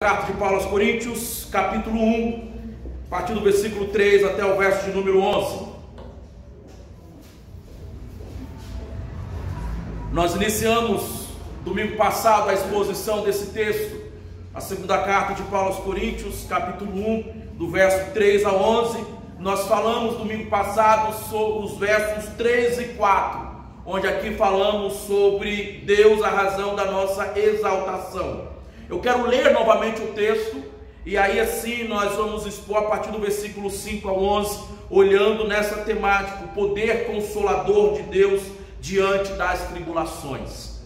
Carta de Paulo aos Coríntios, capítulo 1, a partir do versículo 3 até o verso de número 11. Nós iniciamos domingo passado a exposição desse texto, a segunda carta de Paulo aos Coríntios, capítulo 1, do verso 3 a 11. Nós falamos domingo passado sobre os versos 3 e 4, onde aqui falamos sobre Deus, a razão da nossa exaltação. Eu quero ler novamente o texto, e aí assim nós vamos expor a partir do versículo 5 ao 11, olhando nessa temática, o poder consolador de Deus diante das tribulações.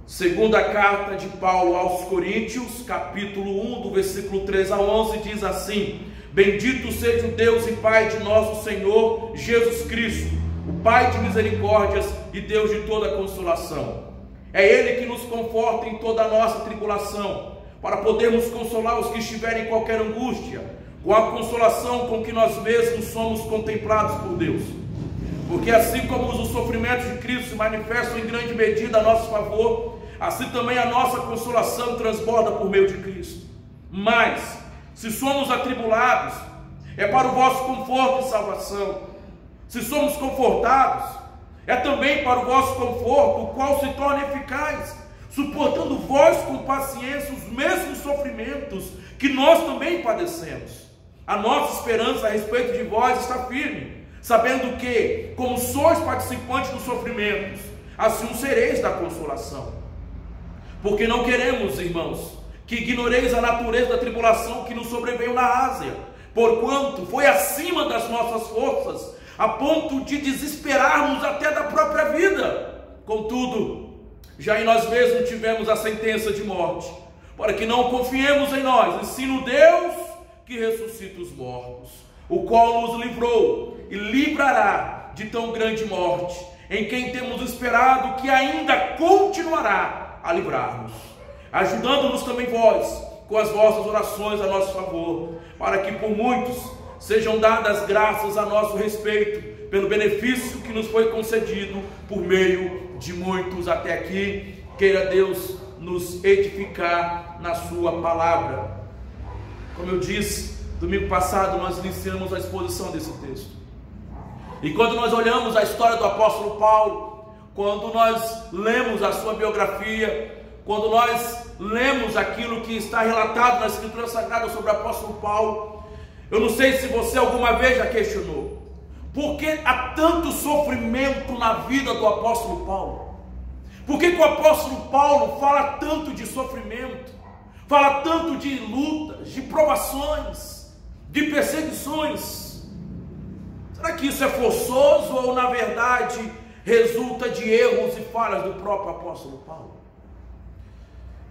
Segunda carta de Paulo aos Coríntios, capítulo 1, do versículo 3 a 11, diz assim: Bendito seja o Deus e Pai de nosso Senhor Jesus Cristo, o Pai de misericórdias e Deus de toda consolação. É Ele que nos conforta em toda a nossa tribulação, para podermos consolar os que estiverem em qualquer angústia, com a consolação com que nós mesmos somos contemplados por Deus. Porque assim como os sofrimentos de Cristo se manifestam em grande medida a nosso favor, assim também a nossa consolação transborda por meio de Cristo. Mas, se somos atribulados, é para o vosso conforto e salvação. Se somos confortados, é também para o vosso conforto, o qual se torna eficaz, suportando vós com paciência os mesmos sofrimentos que nós também padecemos. A nossa esperança a respeito de vós está firme, sabendo que, como sois participantes dos sofrimentos, assim sereis da consolação. Porque não queremos, irmãos, que ignoreis a natureza da tribulação que nos sobreveio na Ásia, porquanto foi acima das nossas forças, a ponto de desesperarmos até da própria vida. Contudo, já em nós mesmos tivemos a sentença de morte, para que não confiemos em nós, e sim no Deus que ressuscita os mortos, o qual nos livrou e livrará de tão grande morte, em quem temos esperado que ainda continuará a livrar-nos, ajudando-nos também vós, com as vossas orações a nosso favor, para que por muitos sejam dadas graças a nosso respeito, pelo benefício que nos foi concedido por meio de muitos até aqui. Queira Deus nos edificar na sua palavra. Como eu disse, domingo passado nós iniciamos a exposição desse texto. E quando nós olhamos a história do apóstolo Paulo, quando nós lemos a sua biografia, quando nós lemos aquilo que está relatado na Escritura Sagrada sobre o apóstolo Paulo, eu não sei se você alguma vez já questionou, por que há tanto sofrimento na vida do apóstolo Paulo? Por que o apóstolo Paulo fala tanto de sofrimento, fala tanto de lutas, de provações, de perseguições? Será que isso é forçoso ou na verdade resulta de erros e falhas do próprio apóstolo Paulo?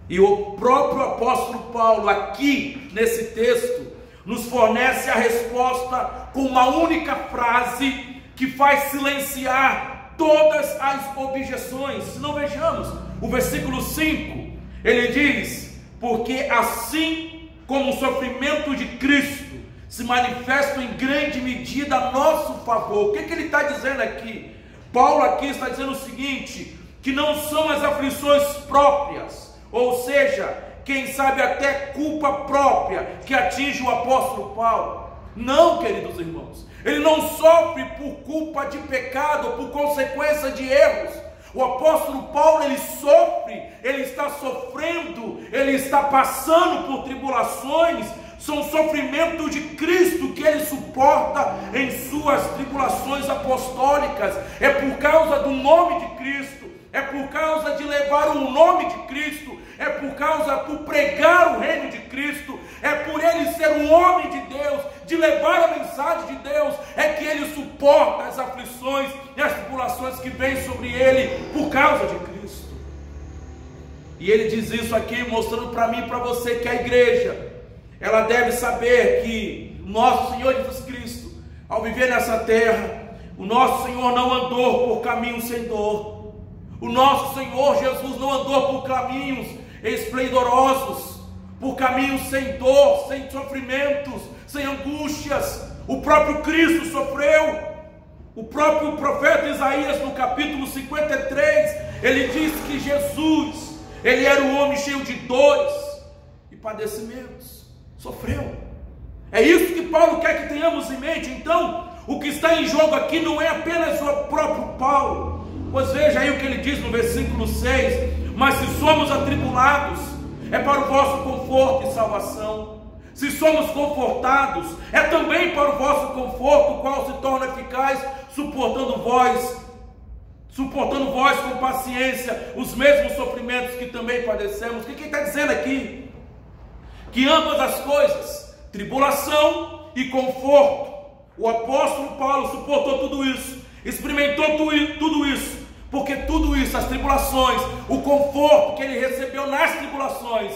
E o próprio apóstolo Paulo aqui nesse texto nos fornece a resposta com uma única frase que faz silenciar todas as objeções. Se não, vejamos o versículo 5, ele diz: porque assim como o sofrimento de Cristo se manifesta em grande medida a nosso favor. O que ele está dizendo aqui? Paulo aqui está dizendo o seguinte, que não são as aflições próprias, ou seja, quem sabe até culpa própria, que atinge o apóstolo Paulo. Não, queridos irmãos, ele não sofre por culpa de pecado, por consequência de erros. O apóstolo Paulo, ele sofre, ele está sofrendo, ele está passando por tribulações. São sofrimentos de Cristo que ele suporta em suas tribulações apostólicas. É por causa do nome de Cristo, é por causa de levar o nome de Cristo, é por pregar o reino de Cristo, é por ele ser um homem de Deus, de levar a mensagem de Deus, é que ele suporta as aflições e as tribulações que vêm sobre ele por causa de Cristo. E ele diz isso aqui mostrando para mim e para você que a igreja, ela deve saber que nosso Senhor Jesus Cristo, ao viver nessa terra, o nosso Senhor não andou por caminhos sem dor. O nosso Senhor Jesus não andou por caminhos esplendorosos, por caminhos sem dor, sem sofrimentos, sem angústias. O próprio Cristo sofreu. O próprio profeta Isaías, no capítulo 53, ele diz que Jesus, ele era um homem cheio de dores. E padecimentos, sofreu. É isso que Paulo quer que tenhamos em mente. Então, o que está em jogo aqui não é apenas o próprio Paulo, pois veja aí o que ele diz no versículo 6: mas se somos atribulados, é para o vosso conforto e salvação. Se somos confortados, é também para o vosso conforto, o qual se torna eficaz, suportando vós com paciência os mesmos sofrimentos que também padecemos. O que ele está dizendo aqui? Que ambas as coisas, tribulação e conforto, o apóstolo Paulo suportou tudo isso, experimentou tudo isso, porque tudo isso, as tribulações, o conforto que ele recebeu nas tribulações,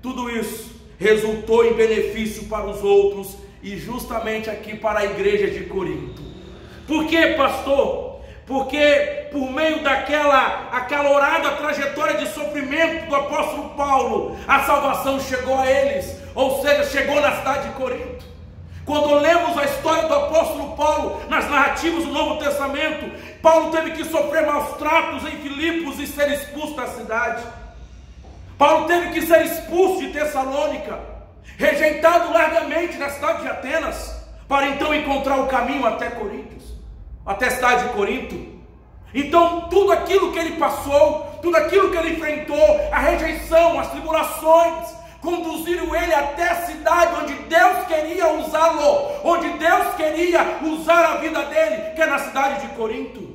tudo isso resultou em benefício para os outros, e justamente aqui para a igreja de Corinto. Por quê, pastor? Porque por meio daquela acalorada trajetória de sofrimento do apóstolo Paulo, a salvação chegou a eles, ou seja, chegou na cidade de Corinto. Quando lemos a história do apóstolo Paulo nas narrativas do Novo Testamento, Paulo teve que sofrer maus tratos em Filipos e ser expulso da cidade. Paulo teve que ser expulso de Tessalônica, rejeitado largamente na cidade de Atenas, para então encontrar o caminho até Coríntios, até a cidade de Corinto. Então tudo aquilo que ele passou, tudo aquilo que ele enfrentou, a rejeição, as tribulações, conduziram ele até a cidade onde Deus queria usá-lo, onde Deus queria usar a vida dele, que é na cidade de Corinto.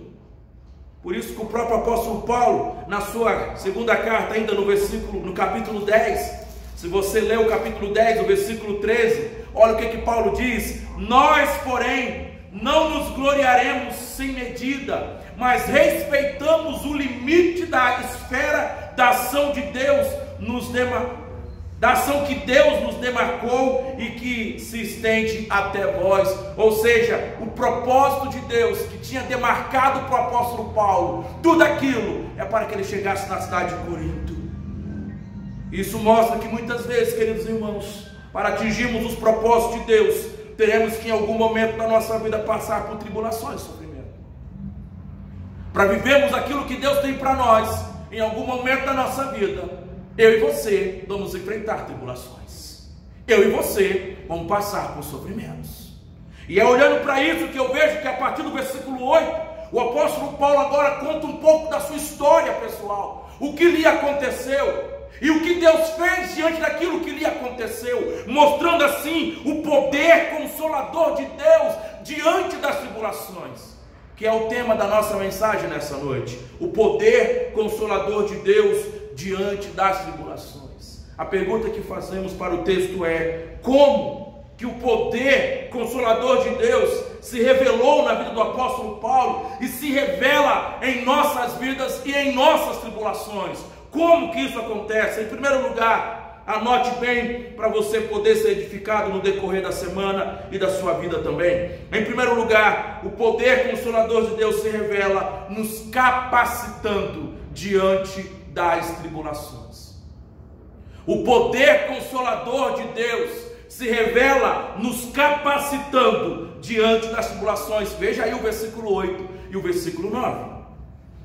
Por isso que o próprio apóstolo Paulo, na sua segunda carta, ainda no capítulo 10, se você ler o capítulo 10, o versículo 13, olha o que Paulo diz: nós, porém, não nos gloriaremos sem medida, mas respeitamos o limite da esfera da ação de Deus, da ação que Deus nos demarcou e que se estende até vós. Ou seja, o propósito de Deus que tinha demarcado para o apóstolo Paulo, tudo aquilo é para que ele chegasse na cidade de Corinto. Isso mostra que muitas vezes, queridos irmãos, para atingirmos os propósitos de Deus, teremos que em algum momento da nossa vida passar por tribulações, sofrimento. Para vivermos aquilo que Deus tem para nós, em algum momento da nossa vida, eu e você vamos enfrentar tribulações. Eu e você vamos passar por sofrimentos. E é olhando para isso que eu vejo que a partir do versículo 8, o apóstolo Paulo agora conta um pouco da sua história pessoal, o que lhe aconteceu e o que Deus fez diante daquilo que lhe aconteceu, mostrando assim o poder consolador de Deus diante das tribulações, que é o tema da nossa mensagem nessa noite. O poder consolador de Deus diante das tribulações. A pergunta que fazemos para o texto é: como que o poder consolador de Deus se revelou na vida do apóstolo Paulo e se revela em nossas vidas e em nossas tribulações? Como que isso acontece? Em primeiro lugar, anote bem para você poder ser edificado no decorrer da semana e da sua vida também. Em primeiro lugar, o poder consolador de Deus se revela nos capacitando diante das tribulações. O poder consolador de Deus se revela nos capacitando diante das tribulações. Veja aí o versículo 8 e o versículo 9.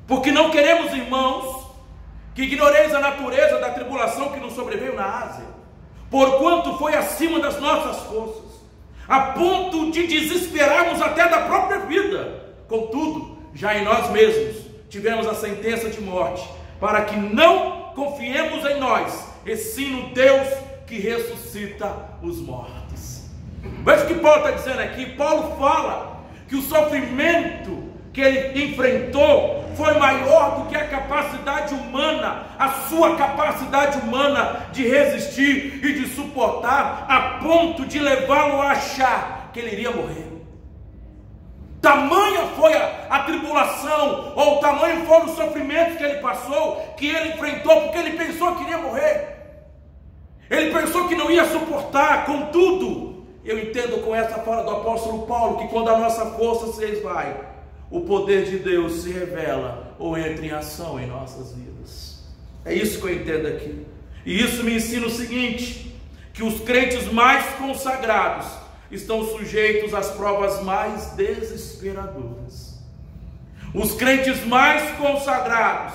Porque não queremos, irmãos, que ignoreis a natureza da tribulação que nos sobreveio na Ásia, porquanto foi acima das nossas forças, a ponto de desesperarmos até da própria vida. Contudo, já em nós mesmos tivemos a sentença de morte, para que não confiemos em nós, e sim no Deus que ressuscita os mortos. Veja o que Paulo está dizendo aqui. Paulo fala que o sofrimento que ele enfrentou foi maior do que a capacidade humana, a sua capacidade humana de resistir e de suportar, a ponto de levá-lo a achar que ele iria morrer. Tamanha foi a tribulação, ou tamanho foram os sofrimentos que ele passou, que ele enfrentou, porque ele pensou que iria morrer. Ele pensou que não ia suportar. Contudo, eu entendo com essa fala do apóstolo Paulo, que quando a nossa força se esvai, o poder de Deus se revela ou entra em ação em nossas vidas. É isso que eu entendo aqui. E isso me ensina o seguinte: que os crentes mais consagrados estão sujeitos às provas mais desesperadoras. Os crentes mais consagrados,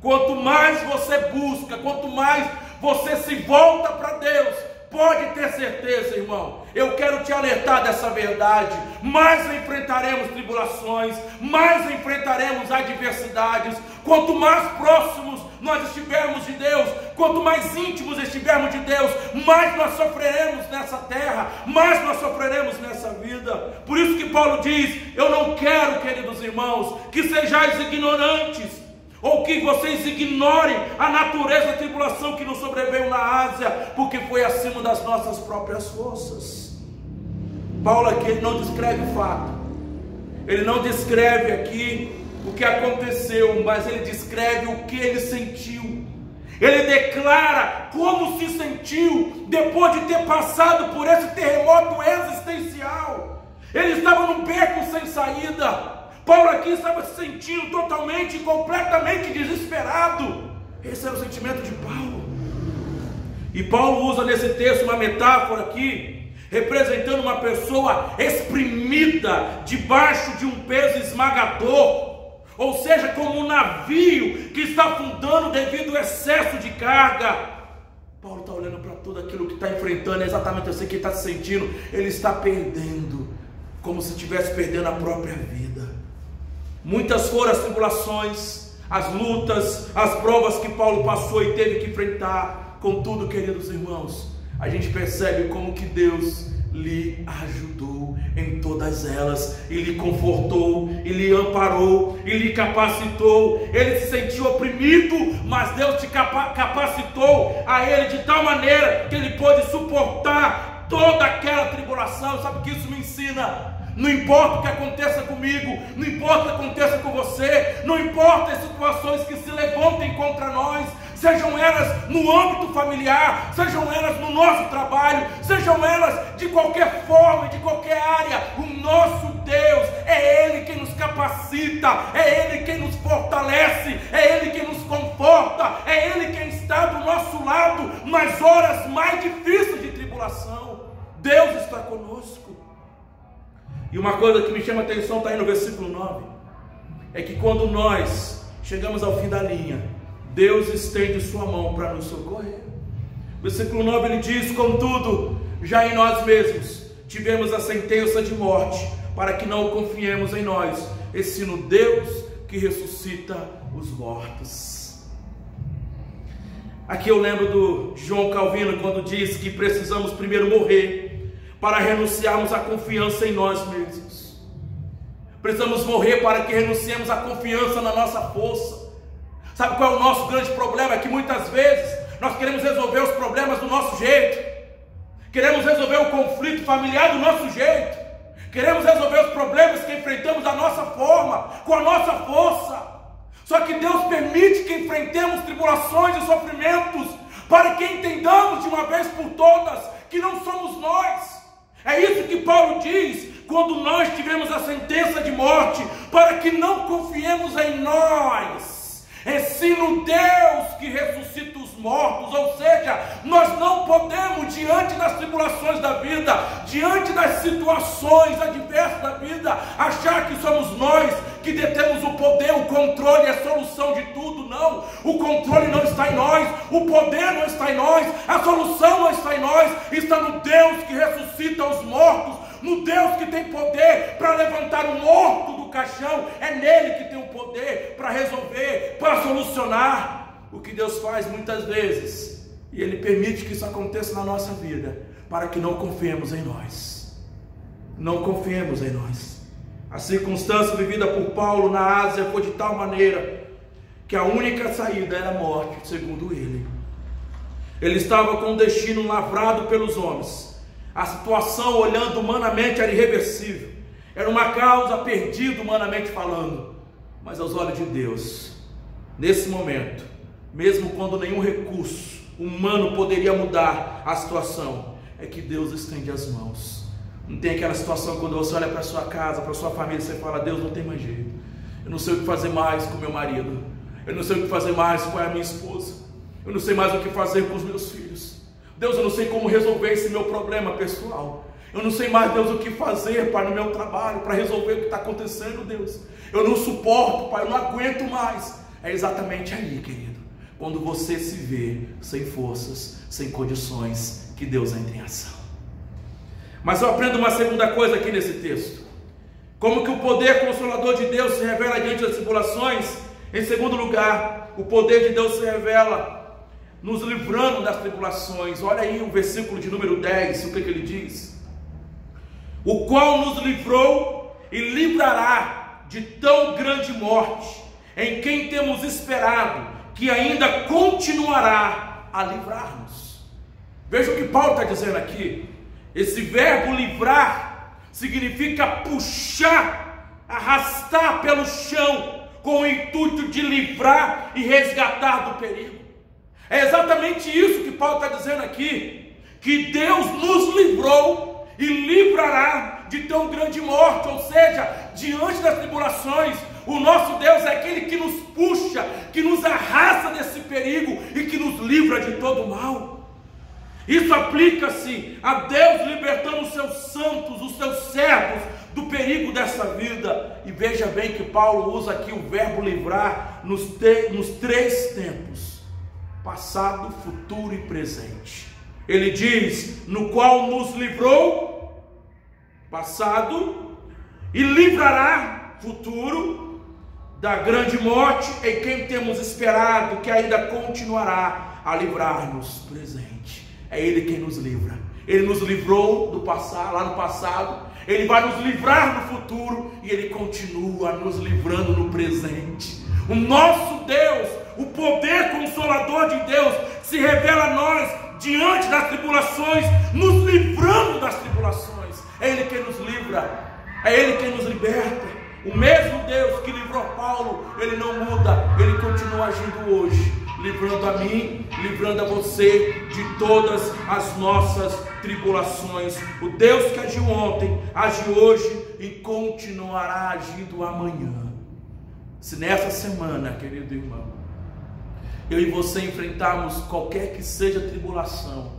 quanto mais você busca, quanto mais você se volta para Deus, pode ter certeza, irmão, eu quero te alertar dessa verdade, mais enfrentaremos tribulações, mais enfrentaremos adversidades, quanto mais próximos nós estivermos de Deus, quanto mais íntimos estivermos de Deus, mais nós sofreremos nessa terra, mais nós sofreremos nessa vida. Por isso que Paulo diz, eu não quero, queridos irmãos, que sejais ignorantes, ou que vocês ignorem a natureza da tribulação que nos sobreveio na Ásia, porque foi acima das nossas próprias forças. Paulo aqui ele não descreve o fato, ele não descreve aqui o que aconteceu, mas ele descreve o que ele sentiu. Ele declara como se sentiu depois de ter passado por esse terremoto existencial. Ele estava num beco sem saída. Paulo aqui estava se sentindo totalmente e completamente desesperado. Esse era o sentimento de Paulo. E Paulo usa nesse texto uma metáfora aqui, representando uma pessoa exprimida debaixo de um peso esmagador, ou seja, como um navio que está afundando devido ao excesso de carga. Paulo está olhando para tudo aquilo que está enfrentando, é exatamente assim que ele está se sentindo. Ele está perdendo, como se estivesse perdendo a própria vida. Muitas foram as tribulações, as lutas, as provas que Paulo passou e teve que enfrentar. Contudo, queridos irmãos, a gente percebe como que Deus lhe ajudou em todas elas, e lhe confortou, e lhe amparou, e lhe capacitou. Ele se sentiu oprimido, mas Deus te capacitou a ele de tal maneira que ele pôde suportar toda aquela tribulação. Sabe o que isso me ensina? Não importa o que aconteça comigo, não importa o que aconteça com você, não importa as situações que se levantem contra nós, sejam elas no âmbito familiar, sejam elas no nosso trabalho, sejam elas de qualquer forma, de qualquer área, o nosso Deus é Ele quem nos capacita, é Ele quem nos fortalece, é Ele quem nos conforta, é Ele quem está do nosso lado nas horas mais difíceis de tribulação. Deus está conosco. E uma coisa que me chama a atenção está aí no versículo 9, é que quando nós chegamos ao fim da linha, Deus estende sua mão para nos socorrer. Versículo 9 ele diz, contudo, já em nós mesmos tivemos a sentença de morte, para que não confiemos em nós, e sim no Deus que ressuscita os mortos. Aqui eu lembro do João Calvino, quando diz que precisamos primeiro morrer, para renunciarmos à confiança em nós mesmos. Precisamos morrer para que renunciemos à confiança na nossa força. Sabe qual é o nosso grande problema? É que muitas vezes nós queremos resolver os problemas do nosso jeito, queremos resolver o conflito familiar do nosso jeito, queremos resolver os problemas que enfrentamos da nossa forma, com a nossa força. Só que Deus permite que enfrentemos tribulações e sofrimentos, para que entendamos de uma vez por todas que não somos nós. É isso que Paulo diz, quando nós tivemos a sentença de morte, para que não confiemos em nós, é sim no Deus que ressuscita os mortos. Ou seja, nós não podemos, diante das tribulações da vida, diante das situações adversas da vida, achar que somos nós que detemos o poder, o controle e a solução de tudo. Não, o controle não está em nós, o poder não está em nós, a solução não está em nós, está no Deus que ressuscita os mortos, no Deus que tem poder para levantar o morto do caixão. É nele que tem o poder para resolver, para solucionar. O que Deus faz muitas vezes, e Ele permite que isso aconteça na nossa vida, para que não confiemos em nós. Não confiemos em nós. A circunstância vivida por Paulo na Ásia foi de tal maneira que a única saída era a morte, segundo ele. Ele estava com o destino lavrado pelos homens. A situação, olhando humanamente, era irreversível. Era uma causa perdida humanamente falando. Mas aos olhos de Deus, nesse momento, mesmo quando nenhum recurso humano poderia mudar a situação, é que Deus estende as mãos. Não tem aquela situação quando você olha para sua casa, para sua família, você fala, Deus, não tem mais jeito. Eu não sei o que fazer mais com meu marido. Eu não sei o que fazer mais com a minha esposa. Eu não sei mais o que fazer com os meus filhos. Deus, eu não sei como resolver esse meu problema pessoal. Eu não sei mais, Deus, o que fazer, Pai, no meu trabalho, para resolver o que está acontecendo, Deus. Eu não suporto, Pai, eu não aguento mais. É exatamente aí, querido, quando você se vê sem forças, sem condições, que Deus entre em ação. Mas eu aprendo uma segunda coisa aqui nesse texto. Como que o poder consolador de Deus se revela diante das tribulações? Em segundo lugar, o poder de Deus se revela nos livrando das tribulações. Olha aí o versículo de número 10, o que ele diz? O qual nos livrou e livrará de tão grande morte, em quem temos esperado, que ainda continuará a livrar-nos. Veja o que Paulo está dizendo aqui. Esse verbo livrar significa puxar, arrastar pelo chão, com o intuito de livrar e resgatar do perigo. É exatamente isso que Paulo está dizendo aqui, que Deus nos livrou e livrará de tão grande morte, ou seja, diante das tribulações, o nosso Deus é aquele que nos puxa, que nos arrasta desse perigo e que nos livra de todo mal. Isso aplica-se a Deus libertando os seus santos, os seus servos, do perigo dessa vida. E veja bem que Paulo usa aqui o verbo livrar nos três tempos: passado, futuro e presente. Ele diz: no qual nos livrou, passado, e livrará, futuro, da grande morte, em quem temos esperado, que ainda continuará a livrar-nos, presente. É Ele quem nos livra. Ele nos livrou do passado, lá no passado. Ele vai nos livrar no futuro. E Ele continua nos livrando no presente. O nosso Deus, o poder consolador de Deus, se revela a nós diante das tribulações, nos livrando das tribulações. É Ele quem nos livra. É Ele quem nos liberta. O mesmo Deus que livrou Paulo, Ele não muda. Ele continua agindo hoje, livrando a mim, livrando a você de todas as nossas tribulações. O Deus que agiu ontem, age hoje e continuará agindo amanhã. Se nessa semana, querido irmão, eu e você enfrentarmos qualquer que seja a tribulação,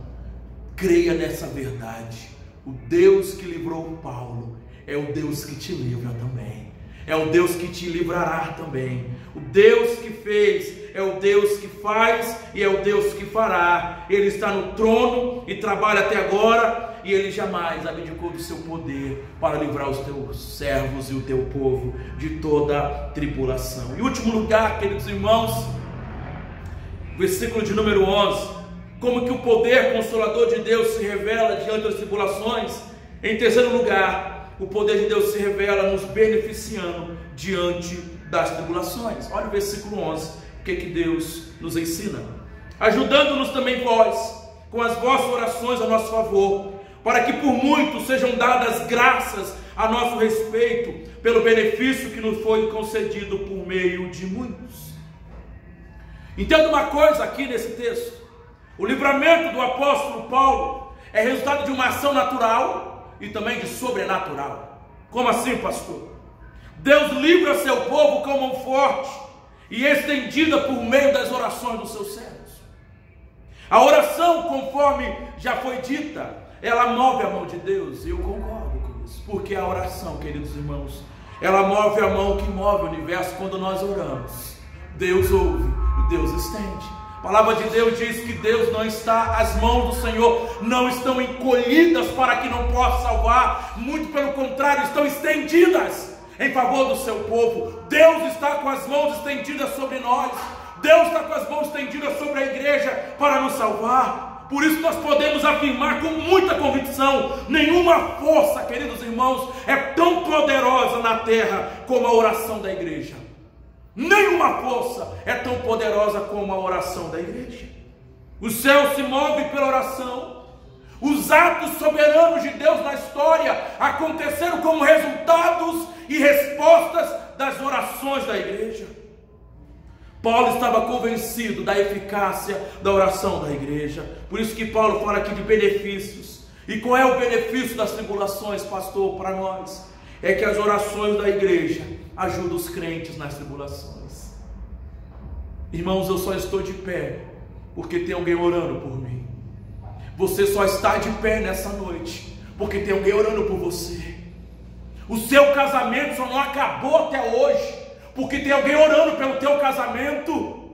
creia nessa verdade. O Deus que livrou Paulo é o Deus que te livra também. É o Deus que te livrará também. O Deus que fez é o Deus que faz e é o Deus que fará. Ele está no trono e trabalha até agora, e Ele jamais abdicou do seu poder para livrar os teus servos e o teu povo de toda tribulação. Em último lugar, queridos irmãos, versículo de número 11, como que o poder consolador de Deus se revela diante das tribulações. Em terceiro lugar, o poder de Deus se revela nos beneficiando diante das tribulações. Olha o versículo 11, o que Deus nos ensina: ajudando-nos também vós, com as vossas orações a nosso favor, para que por muitos sejam dadas graças a nosso respeito, pelo benefício que nos foi concedido por meio de muitos. Entenda uma coisa aqui nesse texto: o livramento do apóstolo Paulo é resultado de uma ação natural e também de sobrenatural. Como assim, pastor? Deus livra seu povo com mão forte e estendida por meio das orações dos seus servos. A oração, conforme já foi dita, ela move a mão de Deus, e eu concordo com isso, porque a oração, queridos irmãos, ela move a mão que move o universo. Quando nós oramos, Deus ouve e Deus estende. A palavra de Deus diz que Deus não está, as mãos do Senhor não estão encolhidas para que não possa salvar, muito pelo contrário, estão estendidas em favor do seu povo. Deus está com as mãos estendidas sobre nós, Deus está com as mãos estendidas sobre a igreja para nos salvar. Por isso nós podemos afirmar com muita convicção: nenhuma força, queridos irmãos, é tão poderosa na terra como a oração da igreja. Nenhuma força é tão poderosa como a oração da igreja. O céu se move pela oração. Os atos soberanos de Deus na história aconteceram como resultados e respostas das orações da igreja. Paulo estava convencido da eficácia da oração da igreja. Por isso que Paulo fala aqui de benefícios. E qual é o benefício das tribulações, pastor, para nós? É que as orações da igreja ajudam os crentes nas tribulações. Irmãos, eu só estou de pé porque tem alguém orando por mim. Você só está de pé nessa noite porque tem alguém orando por você. O seu casamento só não acabou até hoje porque tem alguém orando pelo teu casamento.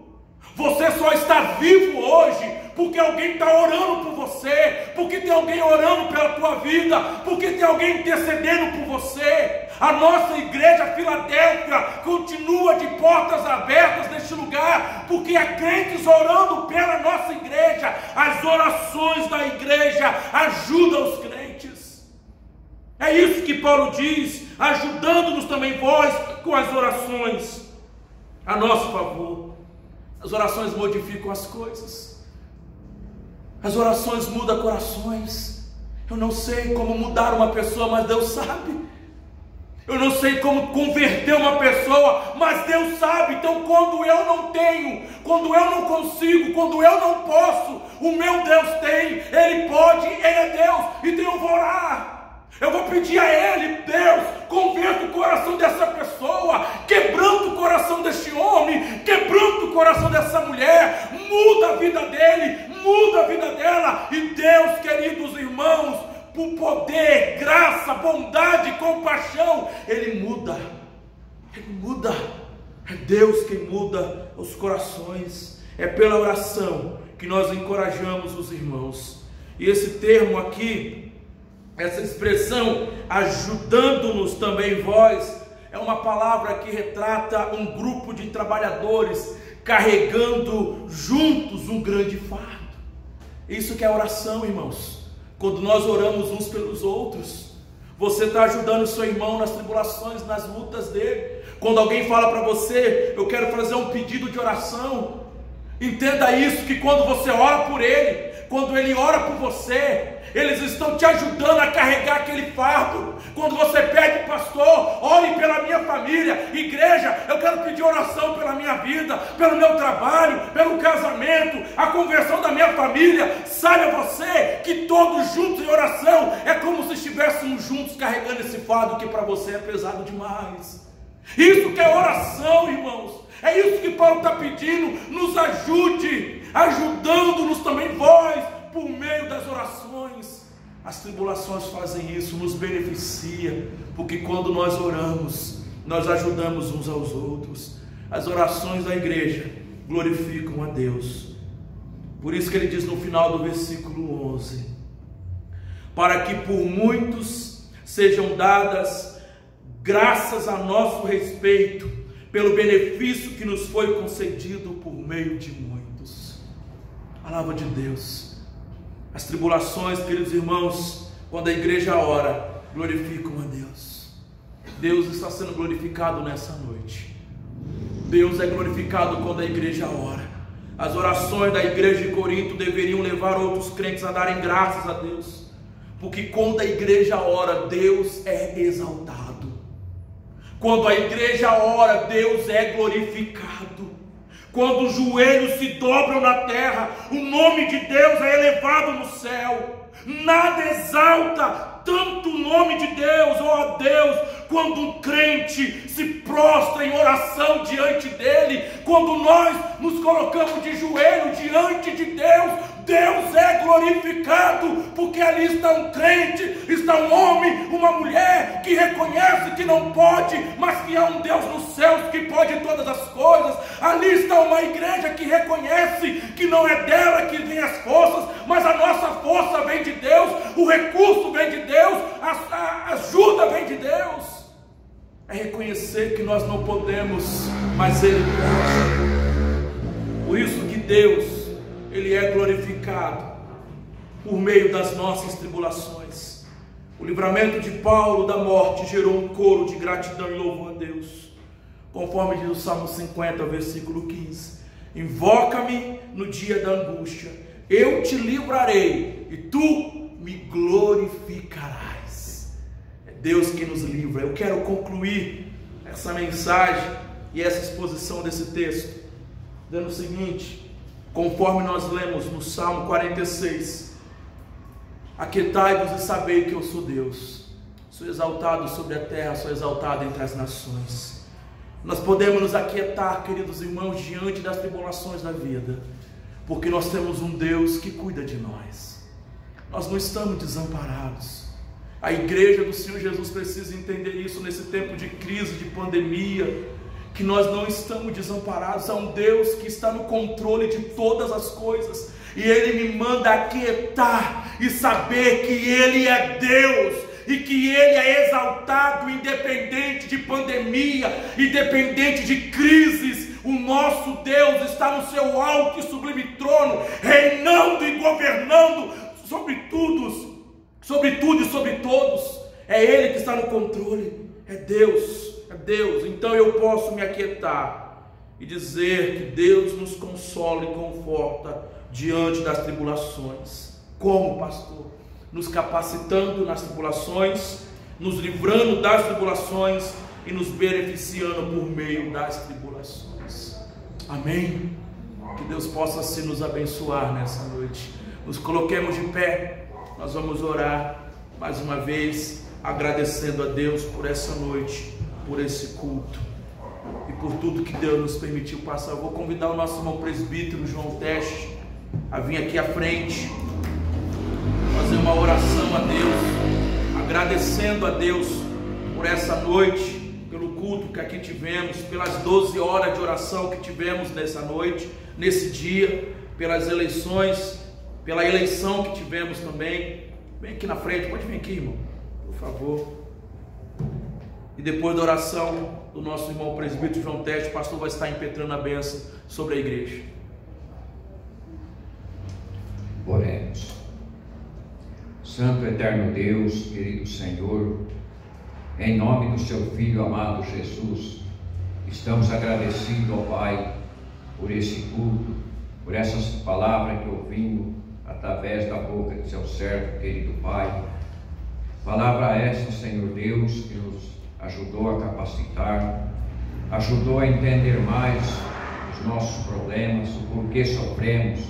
Você só está vivo hoje porque alguém está orando por você, porque tem alguém orando pela tua vida, porque tem alguém intercedendo por você. A nossa igreja Filadélfia continua de portas abertas neste lugar, porque há crentes orando pela nossa igreja. As orações da igreja ajudam os crentes. É isso que Paulo diz, ajudando-nos também vós com as orações a nosso favor. As orações modificam as coisas. As orações mudam corações. Eu não sei como mudar uma pessoa, mas Deus sabe. Eu não sei como converter uma pessoa, mas Deus sabe. Então quando eu não tenho, quando eu não consigo, quando eu não posso, o meu Deus tem. Ele pode, Ele é Deus. Então eu vou orar. Eu vou pedir a Ele: Deus, converta o coração dessa pessoa, quebrando o coração deste homem, quebrando o coração dessa mulher, muda a vida dele, muda a vida dela. E Deus, queridos irmãos, por poder, graça, bondade, compaixão, Ele muda, é Deus quem muda os corações. É pela oração que nós encorajamos os irmãos. E esse termo aqui, essa expressão, ajudando-nos também vós, é uma palavra que retrata um grupo de trabalhadores carregando juntos um grande fardo. Isso que é oração, irmãos. Quando nós oramos uns pelos outros, você está ajudando o seu irmão nas tribulações, nas lutas dele. Quando alguém fala para você: eu quero fazer um pedido de oração, entenda isso, que quando você ora por ele, quando ele ora por você, eles estão te ajudando a carregar aquele fardo. Quando você pede: pastor, ore pela minha família, igreja, eu quero pedir oração pela minha vida, pelo meu trabalho, pelo casamento, a conversão da minha família, saiba você que todos juntos em oração é como se estivéssemos juntos carregando esse fardo que para você é pesado demais. Isso que é oração, irmãos. É isso que Paulo está pedindo: nos ajude, ajudando-nos também vós por meio das orações. As tribulações fazem isso, nos beneficia, porque quando nós oramos, nós ajudamos uns aos outros. As orações da igreja glorificam a Deus. Por isso que ele diz no final do versículo 11: para que por muitos sejam dadas graças a nosso respeito, pelo benefício que nos foi concedido por meio de muitos. Palavra de Deus. As tribulações, queridos irmãos, quando a igreja ora, glorificam a Deus. Deus está sendo glorificado nessa noite. Deus é glorificado quando a igreja ora. As orações da igreja de Corinto deveriam levar outros crentes a darem graças a Deus, porque quando a igreja ora, Deus é exaltado. Quando a igreja ora, Deus é glorificado. Quando os joelhos se dobram na terra, o nome de Deus é elevado no céu. Nada exalta tanto o nome de Deus, ó Deus, quando um crente se prostra em oração diante dele. Quando nós nos colocamos de joelho diante de Deus, Deus é glorificado, porque ali está um crente, está um homem, uma mulher que reconhece que não pode, mas que há um Deus nos céus que pode todas as coisas. Ali está uma igreja que reconhece que não é dela que vem as forças, mas a nossa força vem de Deus, o recurso vem de Deus, a ajuda vem de Deus. É reconhecer que nós não podemos, mas Ele pode. Por isso que Deus, Ele é glorificado por meio das nossas tribulações. O livramento de Paulo da morte gerou um coro de gratidão e louvor a Deus, conforme diz o Salmo 50, versículo 15: invoca-me no dia da angústia, eu te livrarei e tu me glorificarás. É Deus que nos livra. Eu quero concluir essa mensagem e essa exposição desse texto dizendo o seguinte: conforme nós lemos no Salmo 46, aquietai-vos e sabei que eu sou Deus, sou exaltado sobre a terra, sou exaltado entre as nações. Nós podemos nos aquietar, queridos irmãos, diante das tribulações da vida, porque nós temos um Deus que cuida de nós. Nós não estamos desamparados. A igreja do Senhor Jesus precisa entender isso nesse tempo de crise, de pandemia, que nós não estamos desamparados. Há um Deus que está no controle de todas as coisas, e Ele me manda aquietar e saber que Ele é Deus, e que Ele é exaltado, independente de pandemia, independente de crises. O nosso Deus está no seu alto e sublime trono, reinando e governando sobre tudo e sobre todos. É Ele que está no controle, é Deus, é Deus. Então eu posso me aquietar e dizer que Deus nos consola e conforta diante das tribulações. Como, pastor? Nos capacitando nas tribulações, nos livrando das tribulações e nos beneficiando por meio das tribulações. Amém? Que Deus possa assim nos abençoar nessa noite. Nos coloquemos de pé, nós vamos orar mais uma vez, agradecendo a Deus por essa noite, por esse culto e por tudo que Deus nos permitiu passar. Eu vou convidar o nosso irmão presbítero João Teste a vir aqui à frente, fazer uma oração a Deus, agradecendo a Deus por essa noite, pelo culto que aqui tivemos, pelas 12 horas de oração que tivemos nessa noite, nesse dia, pelas eleições, pela eleição que tivemos também. Vem aqui na frente, pode vir aqui, irmão, por favor. E depois da oração do nosso irmão presbítero João Teste, o pastor vai estar impetrando a bênção sobre a igreja. Oremos. Santo eterno Deus, querido Senhor, em nome do seu Filho amado Jesus, estamos agradecidos ao Pai por esse culto, por essas palavras que ouvimos através da boca de seu servo, querido Pai. Palavra essa, Senhor Deus, que nos ajudou a capacitar, ajudou a entender mais os nossos problemas, o porquê sofremos,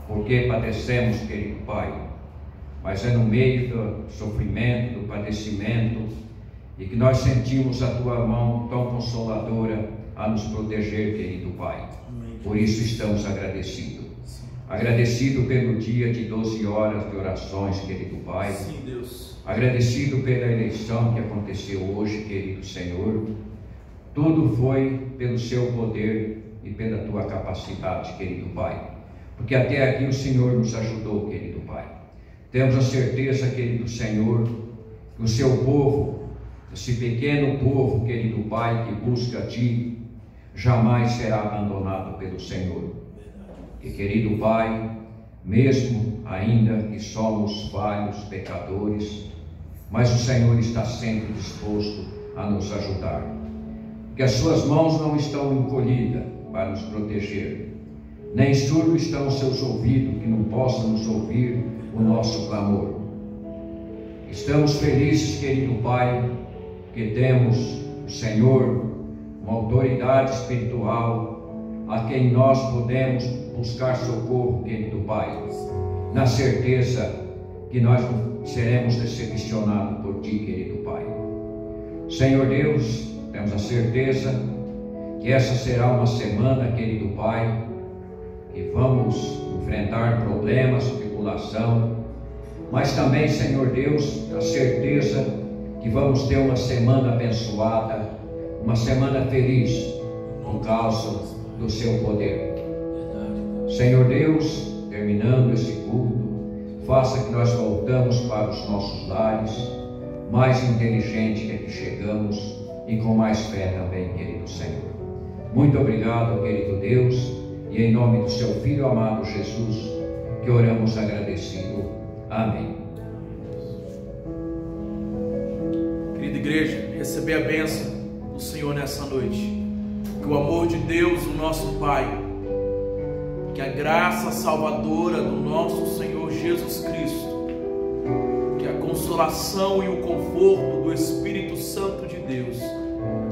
porquê padecemos, querido Pai. Mas é no meio do sofrimento, do padecimento, e que nós sentimos a Tua mão tão consoladora a nos proteger, querido Pai. Por isso estamos agradecidos. Agradecido pelo dia de 12 horas de orações, querido Pai. Sim, Deus. Agradecido pela eleição que aconteceu hoje, querido Senhor. Tudo foi pelo seu poder e pela Tua capacidade, querido Pai. Porque até aqui o Senhor nos ajudou, querido Pai. Temos a certeza, querido Senhor, que o seu povo, esse pequeno povo, querido Pai, que busca a Ti, jamais será abandonado pelo Senhor. E, querido Pai, mesmo ainda que somos falhos pecadores, mas o Senhor está sempre disposto a nos ajudar. Que as suas mãos não estão encolhidas para nos proteger, nem surdos estão os seus ouvidos que não possam nos ouvir o nosso clamor. Estamos felizes, querido Pai, que temos o Senhor, uma autoridade espiritual a quem nós podemos buscar socorro, querido Pai, na certeza que nós não seremos decepcionados por Ti, querido Pai. Senhor Deus, temos a certeza que essa será uma semana, querido Pai, que vamos enfrentar problemas, tribulação, mas também, Senhor Deus, a certeza que vamos ter uma semana abençoada, uma semana feliz, por causa do seu poder. Senhor Deus, terminando esse culto, faça que nós voltamos para os nossos lares, mais inteligente que aqui chegamos e com mais fé também, querido Senhor. Muito obrigado, querido Deus, e em nome do seu Filho amado Jesus, que oramos agradecido. Amém. Querida igreja, receber a bênção do Senhor nessa noite. Que o amor de Deus, o nosso Pai, que a graça salvadora do nosso Senhor Jesus Cristo, que a consolação e o conforto do Espírito Santo de Deus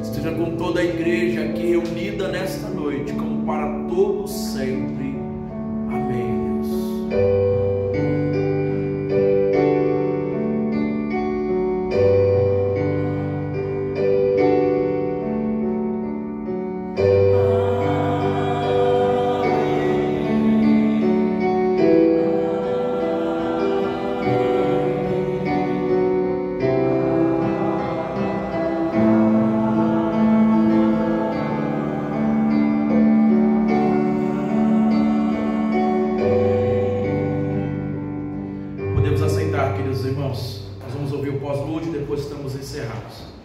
esteja com toda a igreja aqui reunida nesta noite, como para todos sempre. Amém, Deus. queridos irmãos. Nós vamos ouvir o pós-lúdio e depois estamos encerrados.